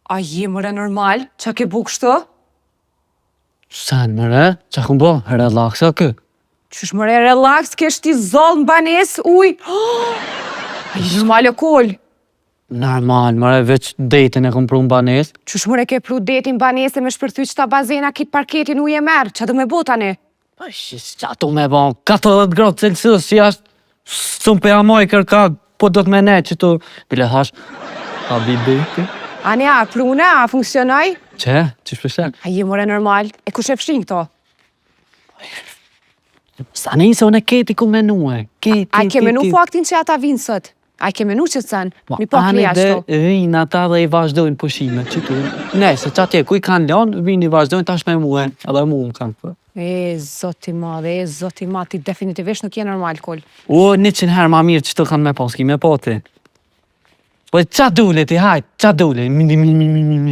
A je mëre normal? Qa ke bu kështu? Sen mëre? Qa kun bo? Relaksa kë? Qysh mëre relax, kesh ti zoll në banes, uj? A je normal e kol? Normal, mëre, veç detin e kom pru në banes. Qysh mëre ke pru detin banese me shpërthy qëta bazena kit parketin uj e merë? Qa du me bo tani? Pa shis, qa tu me bon? 40 gradë Celsius, si ashtë sun pe amoj kërka, po do të me ne që tu... Bile hash, a bi deti? A ne a prune, a funksionoj? Që? Qish përshem? A je mëre normal? E kush e fshin këto? Sa nëjse unë e keti ku menue. A ke menu faktin që ata vinë sot? A ke menu që të sen? Mi po kli ashtu. Ane dhe vinë ata dhe i vazhdojnë pushime, që tu. Ne, se që atje, ku i kanë lonë, vinë i vazhdojnë tash me muhe, edhe mu më kanë për. Zoti madhe, zoti madhe, ti definitivisht nuk je normal, kol. 100 herë ma mirë që të kanë me paski, me poti. Po qa dule ti, hajt, qa dule?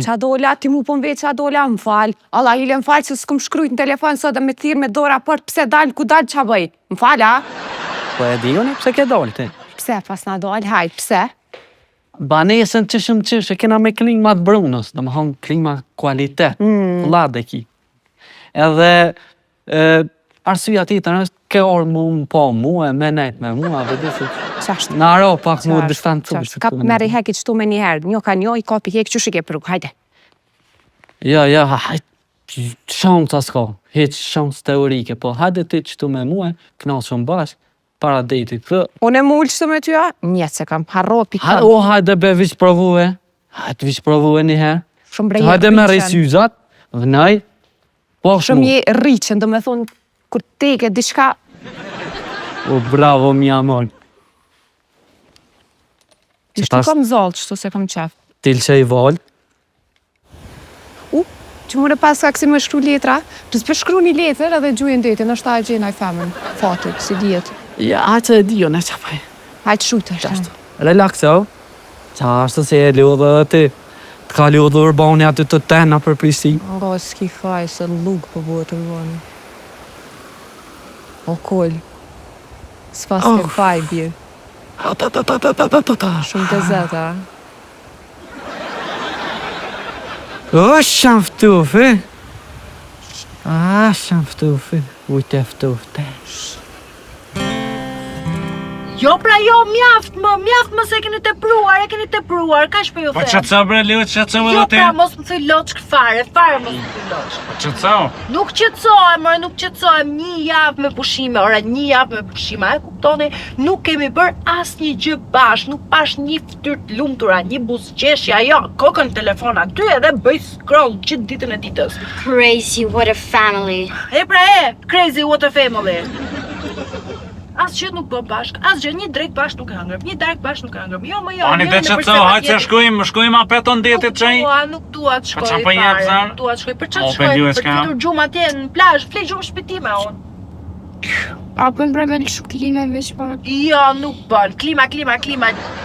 Qa dola, ti mu po mve qa dola, më fal. Allah ile më fal që s'kum shkrujt në telefon sot dhe me thirë me dora për pse dal, ku dal qa bëj. Më fal, a? Po e di unë, pse ke dollë ti? Pse pas na dal, hajt, pse? Banesën qëshëm e kena me klima të brunës, dhe më thonë klima kualitet, lade ki. Edhe arsua tjetër është ke orë mu më po mu e me nejt me mu, a vëdi se... Qashtë? Në aro pak mu distancu. Qashtë, kap meri hekit qëtu me njëherë, njo ka njo, i kapi hek, qështë i ke pruk, hajde. Ja, hajt, shansë s'ka, heq shansë teorike, po hajde ti qëtu me mu e, knasë shumë bashkë, para detit, të... Unë e mullë qëtu me tyja? Njetë se kam, harro pikon. Hajde be vish provue, hajde vish provue njëherë. Shumë breje hajde me rrisuzat, vënaj, po shumë je rriqen, do me thonë, kur teke diçka... O, bravo, mi amon. Ishtu kam zallë, qëtu se kam qef. Til që i valë. Që mure pas ka kësi me shkru letra, të s'pe shkru një letër edhe gjujën detin, është ta e gjena i femën, fatit, si djetë. Ja, që e dio, ne që pëj. Hajtë shujtë është. Relakso. Qa është se e ljodhë dhe ti. Të ka ljodhë urbani aty të tena për prisi. Nga, s'ki faj, se lukë për buë të urbani. O, kol. S'pas ke faj, bje. Shumë të zeta. O, shanë ftufi. Shanë ftufi. Ujtë e ftufte. Jo pra jo, mjaft më se keni të pruar, ka shpe ju the. Po që të bre, Leo, që të Jo pra, mos më thuj loçk fare mos më thuj loçk. Po që të Nuk qetësohem, nuk qetësohem, 1 javë me pushime, ora 1 javë me pushime, e kuptoni, nuk kemi bër asnjë gjë bash, nuk pash një fytyrë të lumtura, një buzëqeshje, ajo, kokën në telefon aty edhe bëj scroll gjithë ditën e ditës. Crazy, what a family. Crazy, what a family. Asgjë nuk bë bashk, asgjë, një drejt bashk nuk e hangërm, një dark bashk nuk e hangërm. Jo, më jo. Ani dhe që të hajtë që shkojmë apeton detit qaj? Nuk dua të shkoj për jep fare, zar? nuk dua të shkoj, për çfarë O, shkoj, për për të fitur gjumë atje në plazh, flej gjumë shpëtime unë. A po mbrëmën shumë klima veç pa. Jo, nuk bën, klima,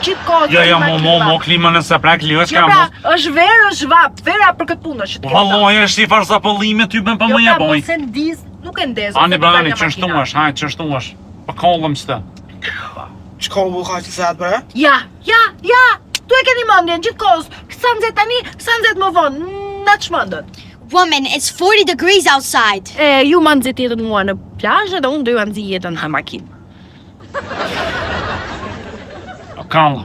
gjithkohë Jo, mo, klima nëse prek Leo, Jo pra, është verë, është vap, vera për këtë punë është. Valloj, është i farsa pëllime ty bën për më jaboj. Jo pra, mos e ndiz, nuk e ndez. Ani brani, qështuash, hajtë qështuash. Për kollëm së të. Qka u buka që zetë bre? Ja, tu e keni mëndjen gjithkohës, sa nëzet tani, sa nëzet më vonë, në të shmëndën. Woman, it's 40 degrees outside. Ju më nëzit jetën mua në plazh dhe unë do ju nëzit jetën në makinë. Kalla.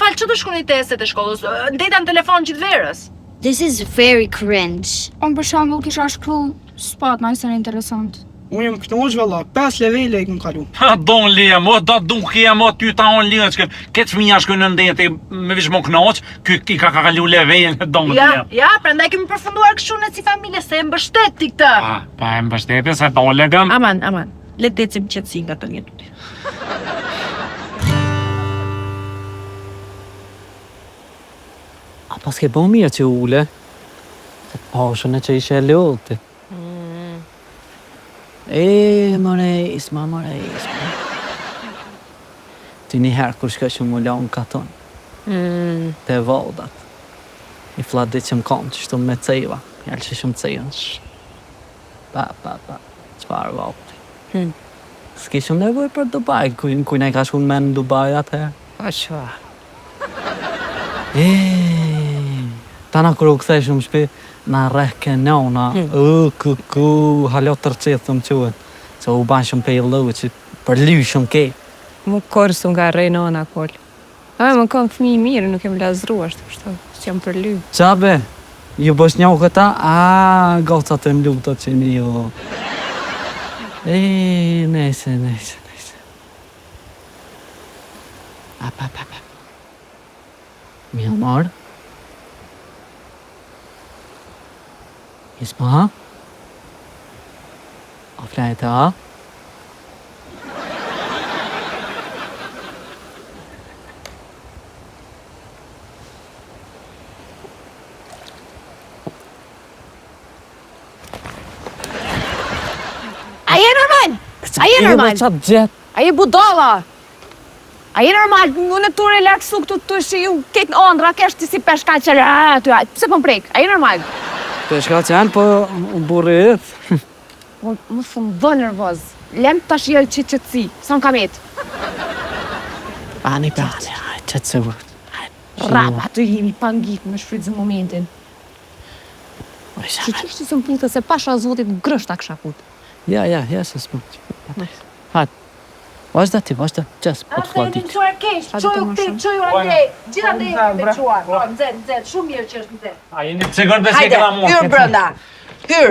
Falë, që të shkuni testet e shkollës, ndeta në telefon gjithë verës? This is very cringe. Unë për shembull kisha shkruar spat më isën interesant. Unë jem këtëmoq valla, 5 levele e këm kalu. Don Lea, mo, da duke mo, ty ta on Lea, që këtë fëmija shkoj në ndete, me vish mo knoq, ky i ka kalu levejën, don Lea. Ja, prandaj kemi përfunduar kështu në si familje, se e mbështet ti këtë. Pa e mbështetje, se do legëm. Aman, le të decim qëtësi nga të njëtë. A pas ke bo mirë që ule? Se pashën e që ishe e ljotë. More isma. Ty njëherë kur shka shumë më lanë ka tonë. Te vodat. I fladit që më kam që shtu me cejva. Jallë që shumë cejën. Pa. Qfarë vapti. S'ki shumë nevoj për Dubai. Kujna i ka shumë me në Dubai atëherë. Pa shua. Ta na kërë u këthej shumë shpi, na rreh ke nona, halo tërqet të më quet. Se u ban shumë pe i lëve që për ly shumë ke. Mu korsu nga rejnona kol. Më kam fëmijë mirë, nuk jem lazru ashtu kështu. Që jam për ly. Qabe, ju bësh njohë këta, gocat e mluta që një jo. Nese. Apa. Mi amor. Isma. Oflejta. A je normal? A je normal? Qatë gjetë. A je budala? A je normal? Unë të relaksu këtu të shi ju ketë në ondra, kesh ti si peshka që pse po m'prek? A je normal? Peshka që janë, po burit. Më thëmë bë nervoz. Lem tash jelë qëtësi, sa në kamet. Ani, qëtësi vërët. Rapa të jemi pangit me shfrytëzë momentin. Që qështë të më putë se pasha zotit grështa kësha putë. Ja, se s'mut. Hajtë. Vazhda ti, qësë, po të flatit. Qoju ande, gjitha dhe me quar. Nxet, shumë mirë që është nxet. A jeni të sigurt se Hajde, kena mos. hyrë brënda. Hyrë.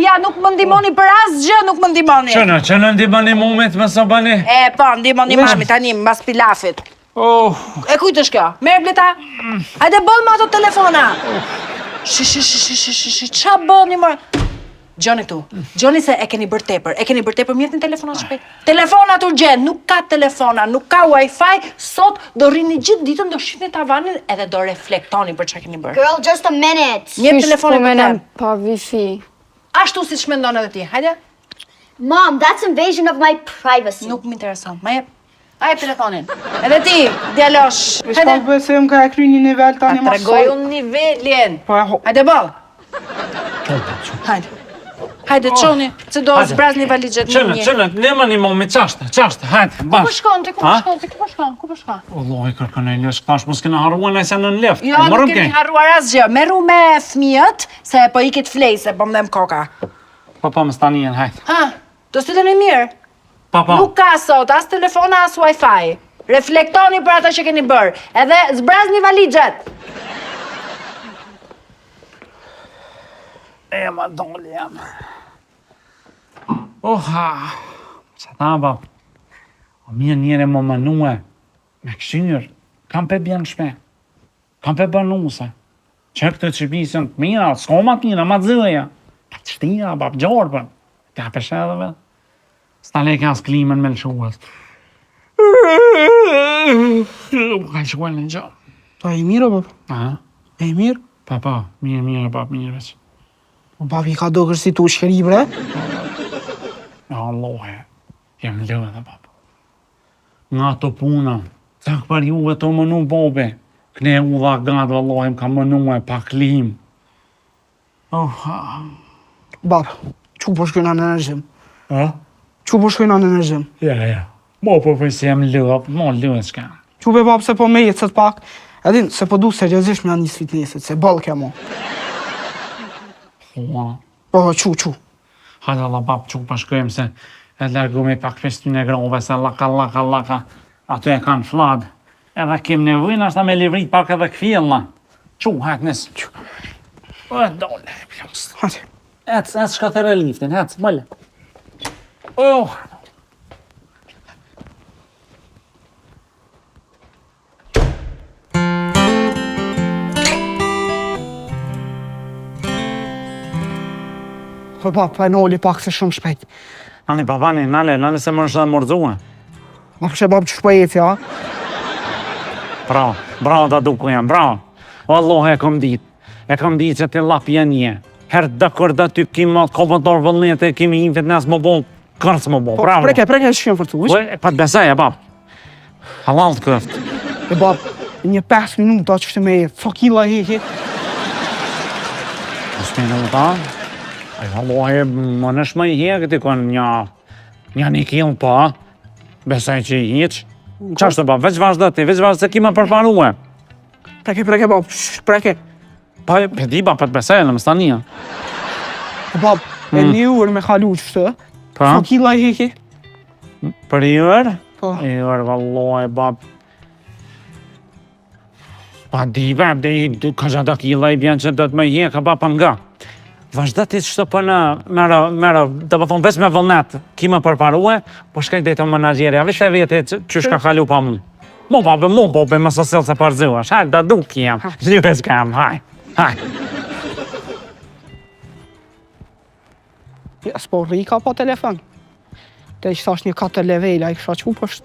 Ja, nuk më ndimoni për asgjë, nuk më ndimoni. Që në ndimoni mumit më së bëni? Po, ndimoni mami tani, mbas pilafit. E kujt është kjo? Merë bleta? Hajde bëll me ato telefona. Qa bëni mërë? Gjoni këtu. Gjoni se e keni bërë tepër. Mjetë një telefonat shpejt. Telefonat urgjent, nuk ka telefona, nuk ka wifi. Sot do rrini gjithë ditën, do shifni tavanin edhe do reflektoni për çka keni bërë. Girl, just a minute. Mjetë telefonin për tem. Pa wifi. Ashtu si shmendon edhe ti. Hajde. Mom, that's invasion of my privacy. Nuk më intereson. Ma jep. A jep telefonin. Edhe ti, djalosh. Veç pak bëhe se më ka e kry një nivel tani ma Tregoj unë nivelin. Hajde ball. Hajde çoni, se do zbrazni valigjet në një. Qënë, nema një momit, qashtë, hajde, Ku po shkon ti? Ku po shkon? Wallahi kërkën e lësh, tash mos kena harruar nëse në left. Jo, nuk kemi harruar asgjë. Merru me fëmijët, se po ikit flej se po më dhem koka. Papa më stani jenë, hajde. Ha, do s'titeni mirë. Papa. Nuk ka sot, as telefona, as wifi. Reflektoni për ata që keni bërë. Edhe zbrazni valigjet. Ma doli jam. Oha, që ta bab. O mirë njëre më manue. Me këshirë, kam pe bjenë shpe. Kam pe banuse. Që këtë që bisën të mira, s'ko ma t'mira, ma t'zëja. Pa të shtira, bab, gjorëpën. Ka peshe edhe vet. S'ta leke as klimën me lëshuës. Ka lëshuën në gjë. Ta i mirë, bab? A? E i mirë? Papa, mirë, bab, mirë veç. Bab i ka do kërsi tu shkeri, bre? Ja, Allahe, jam lëve dhe bab. Nga të puna, cak për juve të mënu bobe. Kne u dha gadë, Allahe, më ka mënu e pa klim. Bab, që po shkojna në energjim? A? Që po shkojna në energjim? Ja. Mo po përsi jam lëve, mo lëve s'ka. Që be bab se po me jetë sët pak, edhin se po du seriozisht me anis fitnessit, se bal ke mo. Po, që. Hajde Allah bab, që pa shkojmë se e lërgu me pak festyn e grove se laka. Ato e kanë flad. Edhe kem nevojnë ashta me livrit pak edhe këfjella. Që, hajtë nësë. O, dole. Hajde. Ec shkatër e liftin, mëlle. Po bab, pa e noli pak se shumë shpejt. Nani, babani, nale se më nështë dhe mërdzuhe. Ma përse bab që shpo jeci, a? Bravo da duku jam, bravo. O Allah, e kom dit që ti lap jenje. Herë dhe kërda ty kima komodor vëllnet e kimi infit nes më bol, kërës më bol, bravo. Preke shkjem fërtu, ish? E pa të besaj, bab. Halal të këft. E bab, një 5 minuta që shte me jetë, fakila heki. Në minuta? Aj, Allah, më nësh më i hekë ti kon një kilë pa. Besaj që i hiq. Qashtu bab, veç vazhdo ti, veç vazhdo se ki më përparue. Preke, bab, preke. Pa, e di bab, për të besaj, në më stania. Bab, e një urë me kalu qështë, Pa? sa kila i heki? Për i ër? Po. I ër, valloj, bab. Pa di, bab, dhe ka gjada kila i bjen që do të më jeka, bab, pa nga. Vazhda ti qështë për në mero, të më thonë, veç me vëllnet, ki më përparue, po shkaj dhe të menagjerja, veç e vjetë që shka kalu pa më. Mo, babe, më sësel se përzuash, hajt, da duk jam, zhjyres kam, hajt. Ja, s'po rika po telefon. Te që thash një 4 levela, i kësha që pështë.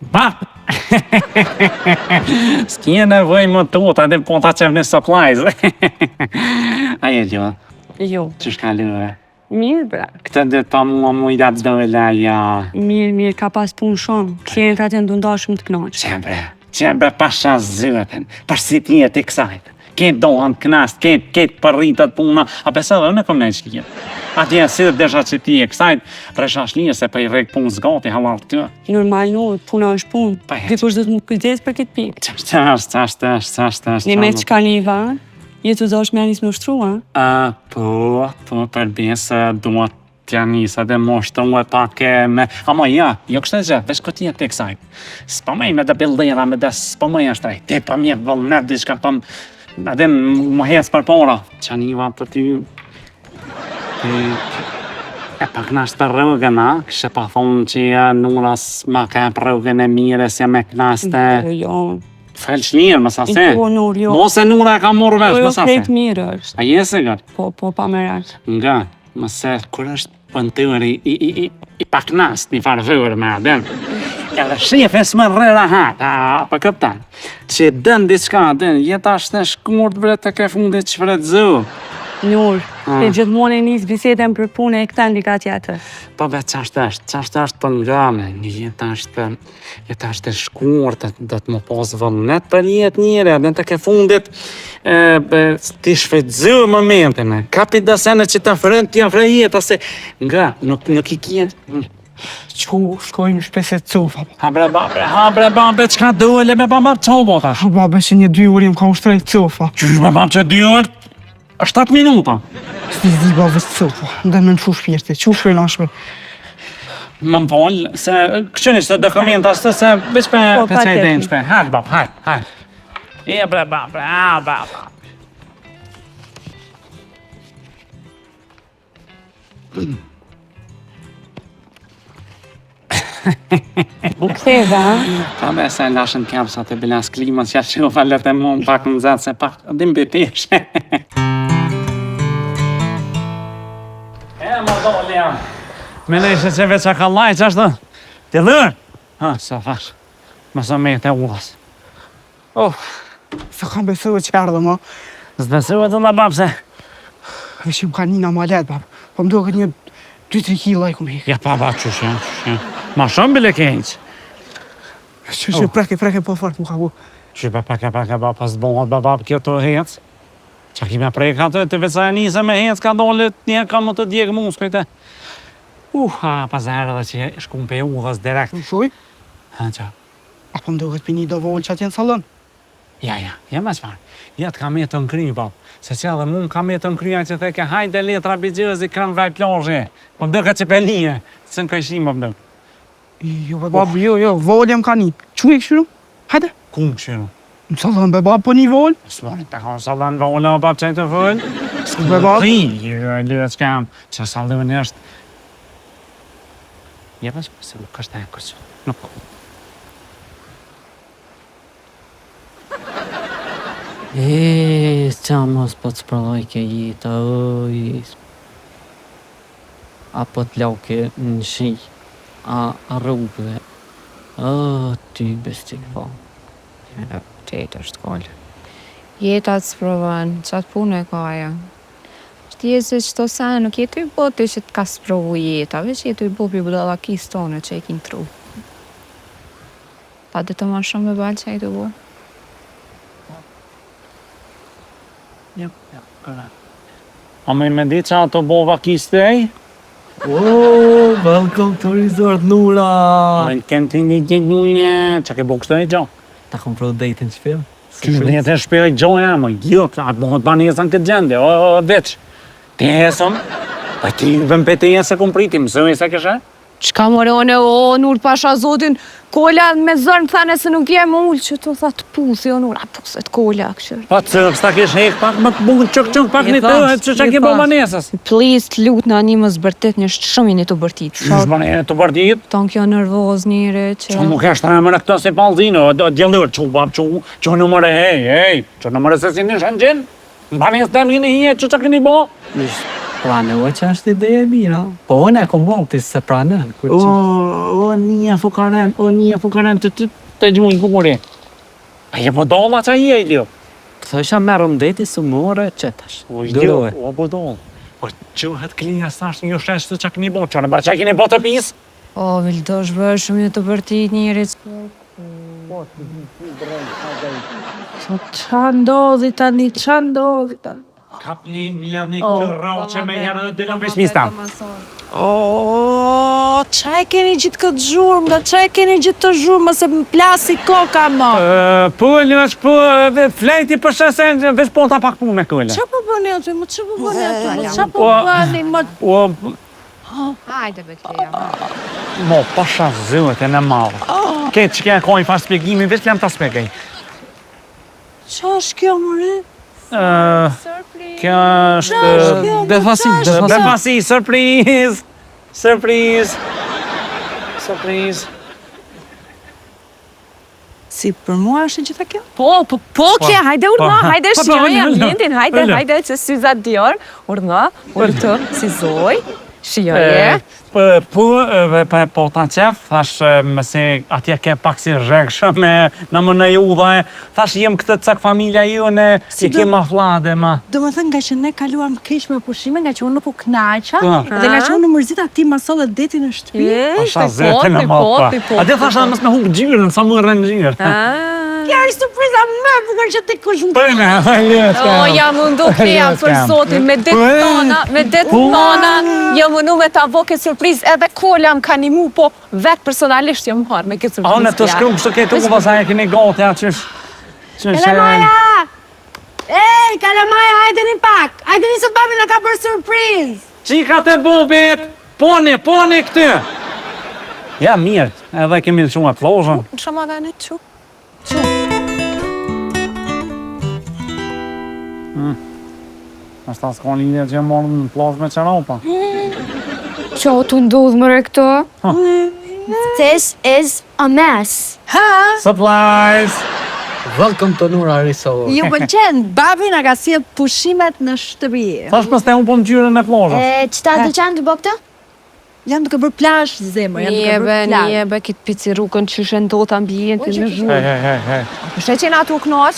Bap! S'kje nevoj më tuta, dhe po ta qef një supplies. Aje gjo, Jo, që shka lëve? mirë bra. Këtë dhe ta mua mu i datë dojla, ja. Mirë, ka pas punë shumë. Klientat e ndundashëm të knoqë. Qebre pasha zëten, përsi tjetë i kësajt. Ketë dohan të knast, ketë përritët puna, a pesa dhe në kom nejtë shkje. Atje si dhe desha që ti e kësajt, preshash një se për i rejtë punë zgati, halal të. Normal nuk, puna është punë. Pa jetë. Dikush dhe të më kujdes për këtë pikë. Qashtë. Një me që ka një va, jetu dosh me anis me ushtrua. Po, për bese duhet t'ja njësa dhe moshtu e pak e me... Ama ja, jo kështë e gjë, veç këtë jetë të kësajt. S'pa mej me dhe bildera, me dhe s'pa mej është aj. Te pa mje vëllnet, diçka pa edhe më hecë për para. Qa njëva për ty... E pak nasht për rrugën, a? Kështë pa thonë që nuras ma ka për rrugën e mire, si me knaste... Jo. Felç njërë, më sase. Po, nur, jo. Mos e nura e ka morë vesh, më sase. Krejt mirë është. A jese gërë? Po, pa me rash. Nga, mëse, kur është pëntër i pak nast, një farë vërë me adem. Edhe shefe s'më rre rahat, për këptan. Që dën diçka, jeta është e shkurt bre të ke fundit që fretëzu. Nur, e gjithmonë e njës bisedën për punë e këta ndika tjetër. Po be, qashtë është për nga me, një jeta është e shkurt, do të më posë vëllnet për jetë njëre, dhe të ke fundit ti shfetëzu momentin, kapi dasene që të frën, t'ja frë jetë, ase nga, nuk i kjenë. Qu, shkojmë shpeset cofa. Ha bre babe, qka dole me baba qo bota? Ha babe që një 2 urim ka ushtrejt cofa. Qysh me baba që 2 orë? 7 minuta. S'ti zi babe cofa, ndë me në qu shpirti, qu shpirlanshme. Më m'poll, se këqëni se dokumenta së se veç Po, pe qaj patjetër. denjë shpe. Hajt bab, hajt. E bre babe, baba. U ktheva, Pa be se lashën kapsat e bilas klimës që që u falet e mund pak në zatë se pak dim bipish. E më dole jam. Me nejse që veç a ka laj që ashtë të dhërë. Ha, sa fash. Më së me të ullës. Se kam besu e qerdë, ma. Zbesu e të nga babë se. Veshim ka njëna ma letë, bab. Po më do këtë një 2-3 kila i kum hek. Ja pa ba qysh janë. Ma shumë bile keqë. Që preke po fort mu ka bu. Që pak e ba pas bëngot babab kjo të hecë. Qa kime prej ka të veca e njëse me hecë ka dole një ka më të djekë muskujte. Pas herë dhe që shkum pe udhës direkt. Më shuj? Ha, qa? Apo më do këtë për një do volë që atje në salon. Ja, me qfarë. Ja të kam e të nkry, bab. Se që edhe mund kam e të nkryja që theke hajde letra bigjëzi kërën vaj plazhe. Po më dëka që pelije, që në kajshim më më Jo, be bab, jo, volë jam ka një. Qu e këshyru? Hajde. Ku më këshirë? Në salon, be bab, po një volë. S'bani të ka salon vola, bab, që të fëllë? Be bab. Lyre që kam, që salon është. Je pas se nuk është e kërqë. Nuk. Qa mos po të sprovoj ke jetë, apo të lauke në shi, a rrugëve, ty bestik po. Qetë është kollë. Jeta të sprovën, qatë punë e ka aja. Shtje se qëto sanë nuk jetu i bote që të ka sprovu jeta, veç jetu i bopi budallakis tonë që e kinë tru. Pa dhe të ma shumë me balë që e të bo. Ja, kërë. A me di që ato bova kistej? Oh, welcome to Resort Nura. Në kënë të një gjënjë, që ke bo kështë e gjo? Ta kom pro datin shpil. Kështë dhe të shpirë e gjoja, më gjilë, atë bëhët banesën këtë gjende, o, veç. Ti esëm, pa ti vëm për të jesë e kom pritim, mësë e se këshë? Qka morone, o, Nur pasha zotin, kolla me zërnë thane se nuk jem ullë, që të tha të pusi, o Nur, a puset kolla, këshër. Pa të s'ta kesh hek pak më të bungë qëk pak një të, që ke bo banesës. Please, të lutë në një më zbërtit, një shumë një të bërtit. Shë bane të bërtit? Ton kjo nervoz njëre, që... Që nuk eshtë të mëre këto si palzinë, o djellur, që bab, që nëmëre, hej, që nëmëre se si një shëngjin, banesë të më një hije që këni bo? Pranoj që është ide e mira. Po unë e kom ti se pranën. O, një fukaren të gjujnë kukuri. A je po dolla që je, Ilio? Thësha merë deti së more qetash. O, Ilio, o, po dolla. Po, që hëtë klija sash një shesh të që këni bo, që në bërë që kini bo të pisë? O, Vildosh, bërë shumë një të bërtit njërit. Qa ndodhi tani? Kap një këtë roqe me herë dhe dillon pesmista. O, qa e keni gjithë këtë zhurmë, qa e keni gjithë të zhurmë, se më plasi koka më. Pëllë, flejti për shesen, veç po ta pak punë me këllë. Qa po bëni aty, më qa po bëni aty, qa po bëni, më... Hajde, Betleja. Mo, pasha zëhet e në malë. Këtë që kja kojnë fa spjegimi, veç jam ta spjegaj. Qa është kjo, mëre? Kjo është... Befasi, surpriz! Si për mua është gjitha kjo? Po, kje, hajde urma, hajde shqirë ambientin, hajde që syzat dior, urma, urtë, si zoj, shioje. Po ta qef, thash mëse atje ke pak si rrekshë me në më në ju dhe thash jem këtë cak familja ju në i ke ma flade ma. Do më thënë nga që ne kaluam keq me pushime, nga që unë nuk u knaqa, Po. dhe nga që unë në mërzita ti ma solle deti në shtëpi. Pasha zete në malë pa. A dhe thash edhe mës me hungë gjyrën, sa më rënë gjyrë. Kja është surpriza më bukur që ti kush më Përme, O, jam mundu këja për sotin, me detë tona, jam mundu me ta vo këtë surpriz, edhe kolla më ka një mu, po vetë personalisht jam marrë me këtë surpriz. A, në të shkrum kështë këtë u vësa e keni gati, ja, qësh... Kalamaja! Ej, Kalamaja, hajde një pak! Hajde një se babi në ka bërë surpriz! Qika të bubit! Pone këtë! Ja, mirë, edhe kemi të shumë e ploshën. Shama dhe në që? Ashtë ta s'ka lidhja që morë në ploshë me qeropa. Qa të ndodhë mëre këto? This is a mess. Supplies! Welcome to Nura Resort. Ju pëlqen, babi në ka sjell pushimet në shtëpi. Thash pëste unë po në gjyrën e ploshës. Qëta të qanë të bëkta? Jam duke bërë plazh zemër, jam duke bërë plazh. Njebe, kitë pici rukën që shëndot ambientin në zhurë. Hej. Shë që nga tu knoq?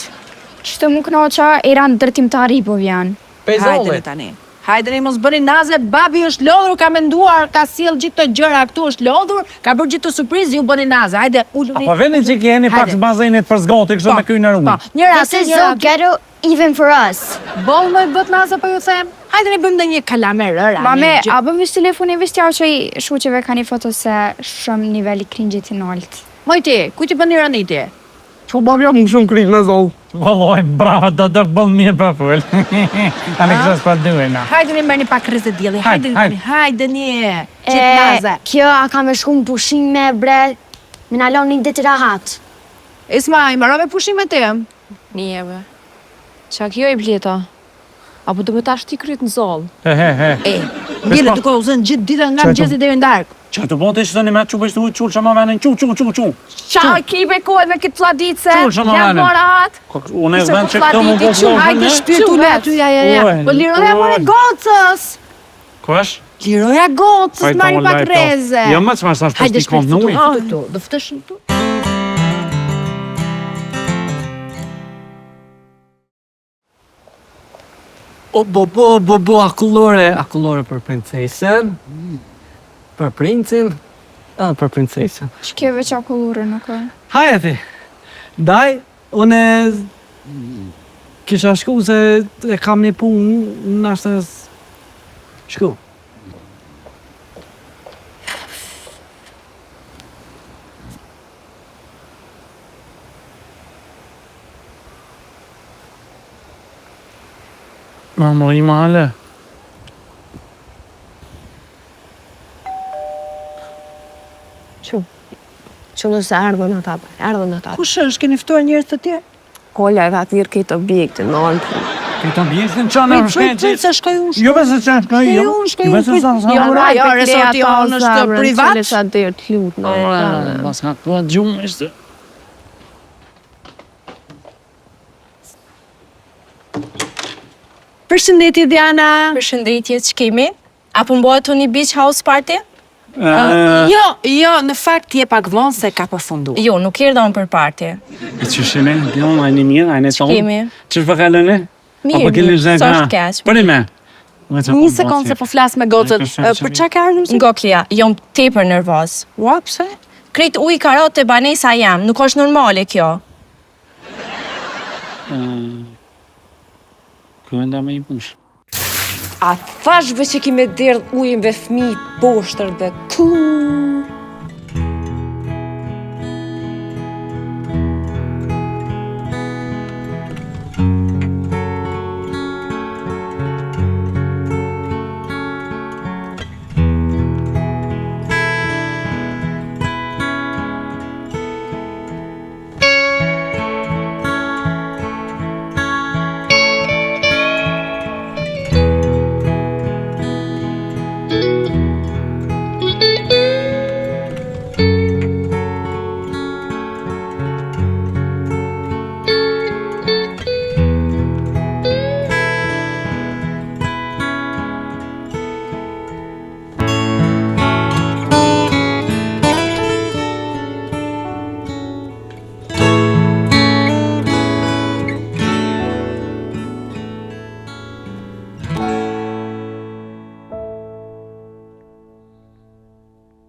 Që të më knoqa, eran dërtimtari po vjan. Hajdeni tani. Hajdeni mos bëni naze, babi është lodhur, ka menduar, ka sjell gjithë të gjëra këtu, është lodhur, ka bërë gjithë të surprizë, ju bëni naze. Hajde, uluni. Po veni që keni pak bazenit për zgoti kështu me kynë në rumë. Një This rast, is një so rast. ghetto even for us. Boll më bët naze po ju them. Hajde ne bëjmë ndonjë kalamerëra. Mame, a bëm vishë telefoni vishë tja që i shuqeve ka një foto se shumë niveli kringjit i nalt. Mojti, ku ti bën raniti? Që babi jam shumë krish në zollë. Vëlloj, bravo, do të bëllë mirë për full. Tani kështë për duajna. Hajde ne merrni pak rrezë dielli. Hajde. Hajde ne. Gjithë naze. Kjo a ka me shku në pushime, bre. Me në lon një ditë rahat. Isma, i marrë me pushimet tem. Njebe. Qa kjo i bleta? Apo do me ta shti kryt në zollë? E, mbile duke u zënë gjithë ditën nga mëngjesi deri në darkë. Që të bote që të një me që pështu qullë që ma venin qullë. Qa kipe kohët me këtë fladitse? Qurë që ma Jam venin. marrë atë? Unë e vend që këto më po flojnë. Hajde shpirtu le aty, ja. Po liroja more gocës. Ku është? Liroja gocës, marri pak rreze. Jo më që ma shash Hajde pështi kom shpirtu në ujë. këtu, do fëtësh në tu. O, akullore për princesën, për princin, edhe për princesën. Që ke veç akullure nuk e? Hajeti, daj, unë kisha shku se e kam një punë, nështë Shku. Marmori male. Që nëse ardhën ata. Kush është, keni ftuar njerëz të tjerë? Kolla e thatë mirë këtë objektin, në alë punë. Këta bjesën qanë në shkenqë. Se shkoj unë. Jo besë që shkoj jo. Jo besë sa. Jo, resorti jonë është privat. Qële sa dërë t'lutë. Mas ka tua gjumë ishte. Përshëndetje, Diana. Përshëndetje, që kemi? Apo mbohet të një beach house party? Jo, në fakt je pak vonë se ka përfundu. Jo, nuk erdha unë për party. E që shene, dion, a një mirë, a një tonë. kemi? Që shpa kalën e? Mirë, Apo keni mirë, zhe s'është nga? keq. Për me? Një sekundë se po flas me gocët. Për çka ka ardhur? Ngoklia, jom tepër nervoz. Ua, pse? Krejt ujë karote banesa jam, nuk është normale kjo. Këvenda me i push. A thashve që kime derdh ujën ve fmi poshtër dhe tu.